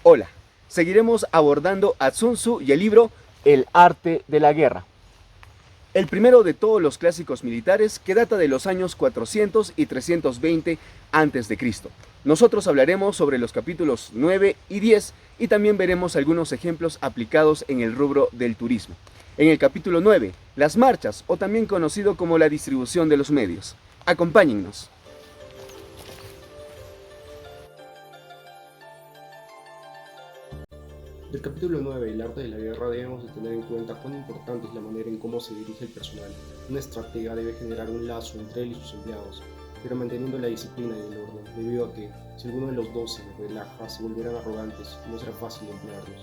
Hola, seguiremos abordando a Sun Tzu y el libro El arte de la guerra. El primero de todos los clásicos militares que data de los años 400 y 320 a.C. Nosotros hablaremos sobre los capítulos 9 y 10 y también veremos algunos ejemplos aplicados en el rubro del turismo. En el capítulo 9, las marchas, o también conocido como la distribución de los medios. Acompáñennos. Del capítulo 9, el arte de la guerra, debemos de tener en cuenta cuán importante es la manera en cómo se dirige el personal. Un estratega debe generar un lazo entre él y sus empleados, pero manteniendo la disciplina y el orden, debido a que, si alguno de los dos se relaja, se volverán arrogantes y no será fácil emplearlos.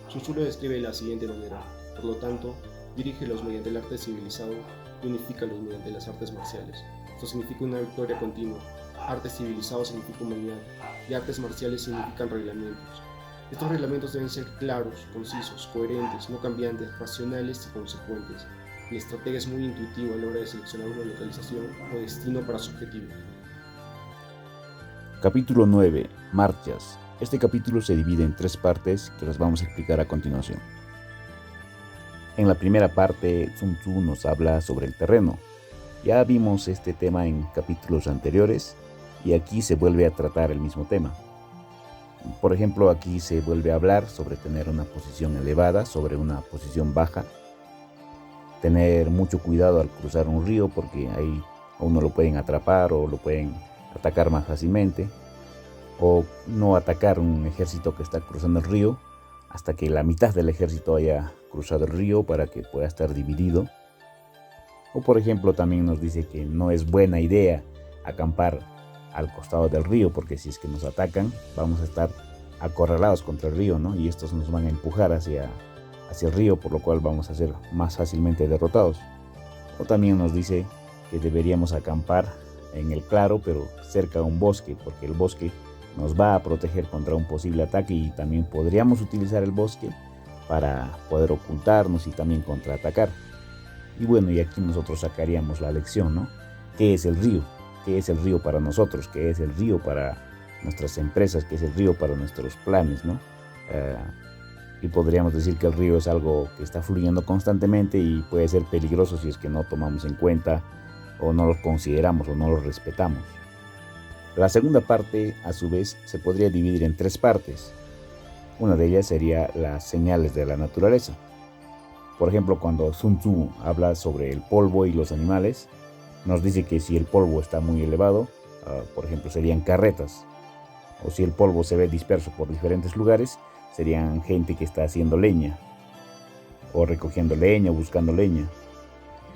Sun Tzu lo describe de la siguiente manera: por lo tanto, dirígelos mediante el arte civilizado y unifícalos mediante las artes marciales. Esto significa una victoria continua. Arte civilizado significa humanidad, y artes marciales significan reglamentos. Estos reglamentos deben ser claros, concisos, coherentes, no cambiantes, racionales y consecuentes. El estratega es muy intuitivo a la hora de seleccionar una localización o destino para su objetivo. Capítulo 9. Marchas. Este capítulo se divide en 3 partes que las vamos a explicar a continuación. En la primera parte, Sun Tzu nos habla sobre el terreno. Ya vimos este tema en capítulos anteriores y aquí se vuelve a tratar el mismo tema. Por ejemplo, aquí se vuelve a hablar sobre tener una posición elevada sobre una posición baja, tener mucho cuidado al cruzar un río porque ahí a uno lo pueden atrapar o lo pueden atacar más fácilmente, o no atacar un ejército que está cruzando el río hasta que la mitad del ejército haya cruzado el río para que pueda estar dividido. O por ejemplo, también nos dice que no es buena idea acampar al costado del río, porque si es que nos atacan vamos a estar acorralados contra el río, ¿no? Y estos nos van a empujar hacia el río, por lo cual vamos a ser más fácilmente derrotados. O también nos dice que deberíamos acampar en el claro, pero cerca de un bosque, porque el bosque nos va a proteger contra un posible ataque y también podríamos utilizar el bosque para poder ocultarnos y también contraatacar. Y bueno, y aquí nosotros sacaríamos la lección, ¿no? ¿Qué es el río? ¿Qué es el río para nosotros? ¿Qué es el río para nuestras empresas? ¿Qué es el río para nuestros planes, ¿no? Y podríamos decir que el río es algo que está fluyendo constantemente y puede ser peligroso si es que no tomamos en cuenta o no lo consideramos o no lo respetamos. La segunda parte, a su vez, se podría dividir en 3 partes. Una de ellas sería las señales de la naturaleza. Por ejemplo, cuando Sun Tzu habla sobre el polvo y los animales, nos dice que si el polvo está muy elevado, por ejemplo, serían carretas, o si el polvo se ve disperso por diferentes lugares, serían gente que está haciendo leña, o recogiendo leña, o buscando leña.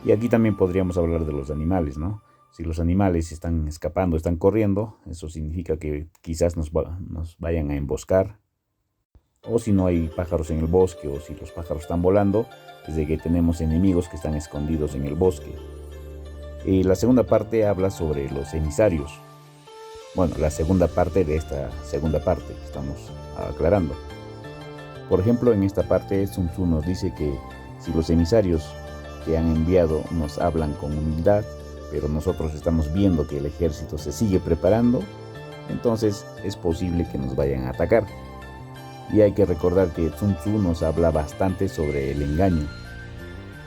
Y aquí también podríamos hablar de los animales, ¿no? Si los animales están escapando, están corriendo, eso significa que quizás nos vayan a emboscar. O si no hay pájaros en el bosque, o si los pájaros están volando, es de que tenemos enemigos que están escondidos en el bosque. Y la segunda parte habla sobre los emisarios. Bueno, la segunda parte de esta segunda parte que estamos aclarando. Por ejemplo, en esta parte Sun Tzu nos dice que si los emisarios que han enviado nos hablan con humildad, pero nosotros estamos viendo que el ejército se sigue preparando, entonces es posible que nos vayan a atacar. Y hay que recordar que Sun Tzu nos habla bastante sobre el engaño.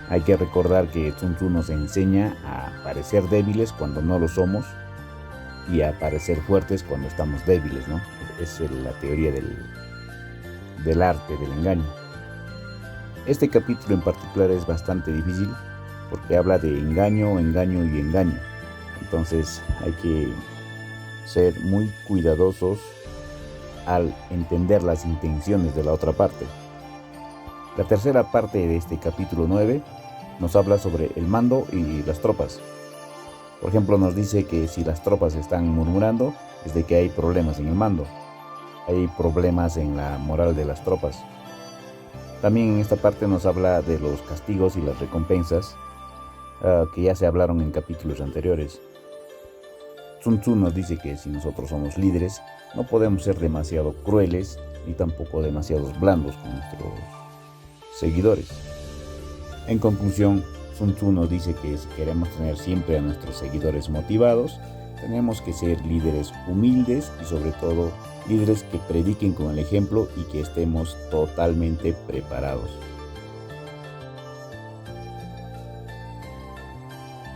Hay que recordar que Sun Tzu nos enseña a parecer débiles cuando no lo somos y a parecer fuertes cuando estamos débiles, ¿no? Es la teoría del arte del engaño. Este capítulo en particular es bastante difícil porque habla de engaño, engaño y engaño. Entonces hay que ser muy cuidadosos al entender las intenciones de la otra parte. La tercera parte de este capítulo 9 nos habla sobre el mando y las tropas. Por ejemplo, nos dice que si las tropas están murmurando, es de que hay problemas en el mando. Hay problemas en la moral de las tropas. También en esta parte nos habla de los castigos y las recompensas, que ya se hablaron en capítulos anteriores. Sun Tzu nos dice que si nosotros somos líderes, no podemos ser demasiado crueles ni tampoco demasiado blandos con nuestros seguidores. En conclusión, Sun Tzu nos dice que si queremos tener siempre a nuestros seguidores motivados, Tenemos que ser líderes humildes y sobre todo líderes que prediquen con el ejemplo y que estemos totalmente preparados.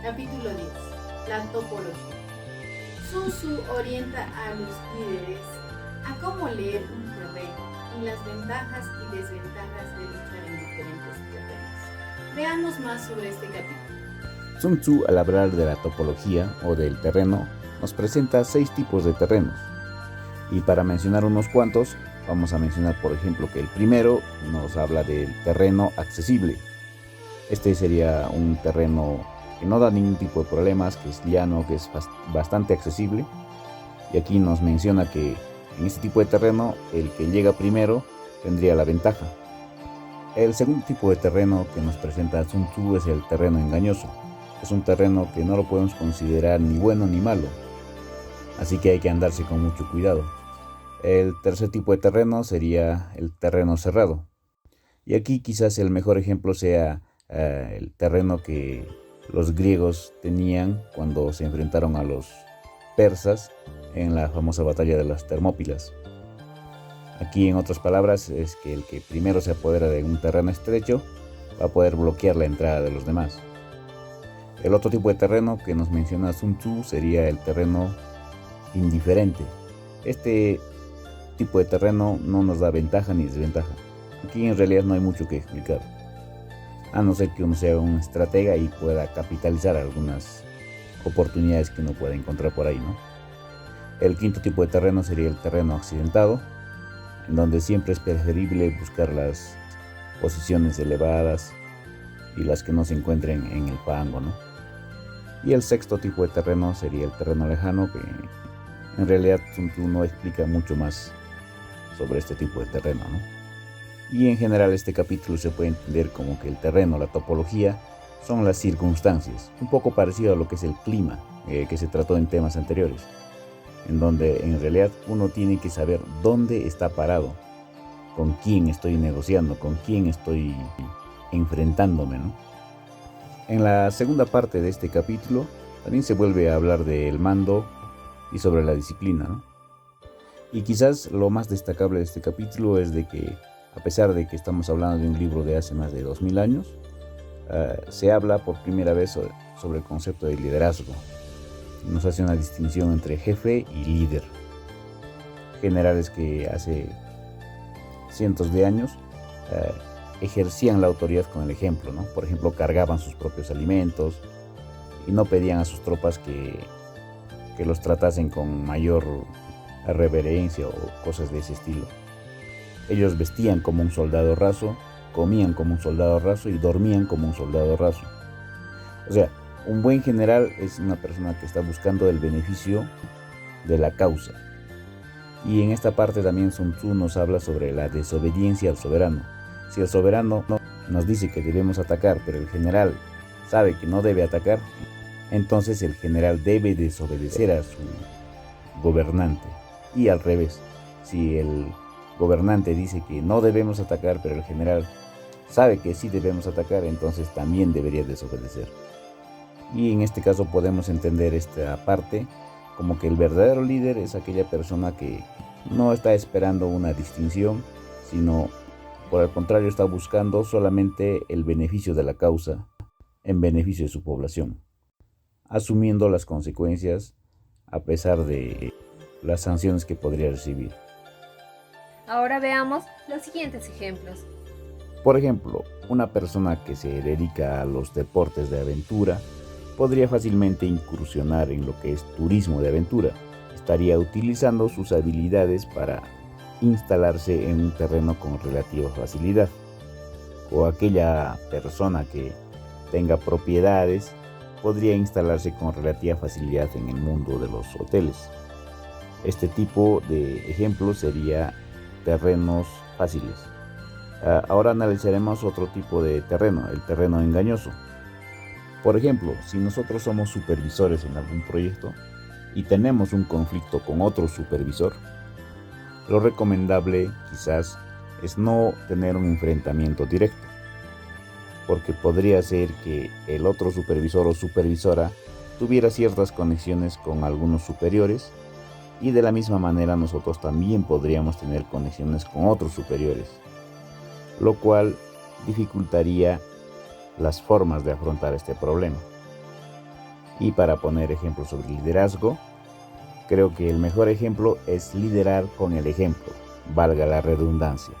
Capítulo 10. La topología. Sun Tzu orienta a los líderes a cómo leer un terreno y las ventajas y desventajas de luchar en diferentes terrenos. Veamos más sobre este capítulo. Sun Tzu, al hablar de la topología o del terreno, nos presenta 6 tipos de terrenos. Y para mencionar unos cuantos, vamos a mencionar por ejemplo que el primero nos habla del terreno accesible. Este sería un terreno que no da ningún tipo de problemas, que es llano, que es bastante accesible. Y aquí nos menciona que en este tipo de terreno el que llega primero tendría la ventaja. El segundo tipo de terreno que nos presenta Sun Tzu es el terreno engañoso. Es un terreno que no lo podemos considerar ni bueno ni malo, así que hay que andarse con mucho cuidado. El tercer tipo de terreno sería el terreno cerrado. Y aquí quizás el mejor ejemplo sea el terreno que los griegos tenían cuando se enfrentaron a los persas en la famosa batalla de las Termópilas. Aquí, en otras palabras, es que el que primero se apodera de un terreno estrecho va a poder bloquear la entrada de los demás. El otro tipo de terreno que nos menciona Sun Tzu sería el terreno indiferente. Este tipo de terreno no nos da ventaja ni desventaja. Aquí en realidad no hay mucho que explicar, a no ser que uno sea un estratega y pueda capitalizar algunas oportunidades que uno pueda encontrar por ahí, ¿no? El quinto tipo de terreno sería el terreno accidentado, en donde siempre es preferible buscar las posiciones elevadas y las que no se encuentren en el fango, ¿no? Y el sexto tipo de terreno sería el terreno lejano, que en realidad Sun Tzu no explica mucho más sobre este tipo de terreno, ¿no? Y en general este capítulo se puede entender como que el terreno, la topología, son las circunstancias, un poco parecido a lo que es el clima, que se trató en temas anteriores, en donde en realidad uno tiene que saber dónde está parado, con quién estoy negociando, con quién estoy enfrentándome, ¿no? En la segunda parte de este capítulo también se vuelve a hablar del mando y sobre la disciplina, ¿no? Y quizás lo más destacable de este capítulo es de que, a pesar de que estamos hablando de un libro de hace más de 2000 años, se habla por primera vez sobre el concepto de liderazgo. Nos hace una distinción entre jefe y líder. Generales que hace cientos de años ejercían la autoridad con el ejemplo, ¿no? Por ejemplo, cargaban sus propios alimentos y no pedían a sus tropas que los tratasen con mayor reverencia o cosas de ese estilo. Ellos vestían como un soldado raso, comían como un soldado raso y dormían como un soldado raso. O sea, un buen general es una persona que está buscando el beneficio de la causa. Y en esta parte también Sun Tzu nos habla sobre la desobediencia al soberano. Si el soberano nos dice que debemos atacar, pero el general sabe que no debe atacar, entonces el general debe desobedecer a su gobernante. Y al revés, si el gobernante dice que no debemos atacar, pero el general sabe que sí debemos atacar, entonces también debería desobedecer. Y en este caso podemos entender esta parte como que el verdadero líder es aquella persona que no está esperando una distinción, sino por el contrario está buscando solamente el beneficio de la causa en beneficio de su población, asumiendo las consecuencias a pesar de las sanciones que podría recibir. Ahora veamos los siguientes ejemplos. Por ejemplo, una persona que se dedica a los deportes de aventura podría fácilmente incursionar en lo que es turismo de aventura. Estaría utilizando sus habilidades para instalarse en un terreno con relativa facilidad. O aquella persona que tenga propiedades podría instalarse con relativa facilidad en el mundo de los hoteles. Este tipo de ejemplos sería terrenos fáciles. Ahora analizaremos otro tipo de terreno, el terreno engañoso. Por ejemplo, si nosotros somos supervisores en algún proyecto y tenemos un conflicto con otro supervisor, lo recomendable quizás es no tener un enfrentamiento directo, porque podría ser que el otro supervisor o supervisora tuviera ciertas conexiones con algunos superiores, y de la misma manera nosotros también podríamos tener conexiones con otros superiores, lo cual dificultaría las formas de afrontar este problema. Y para poner ejemplos sobre liderazgo, creo que el mejor ejemplo es liderar con el ejemplo, valga la redundancia.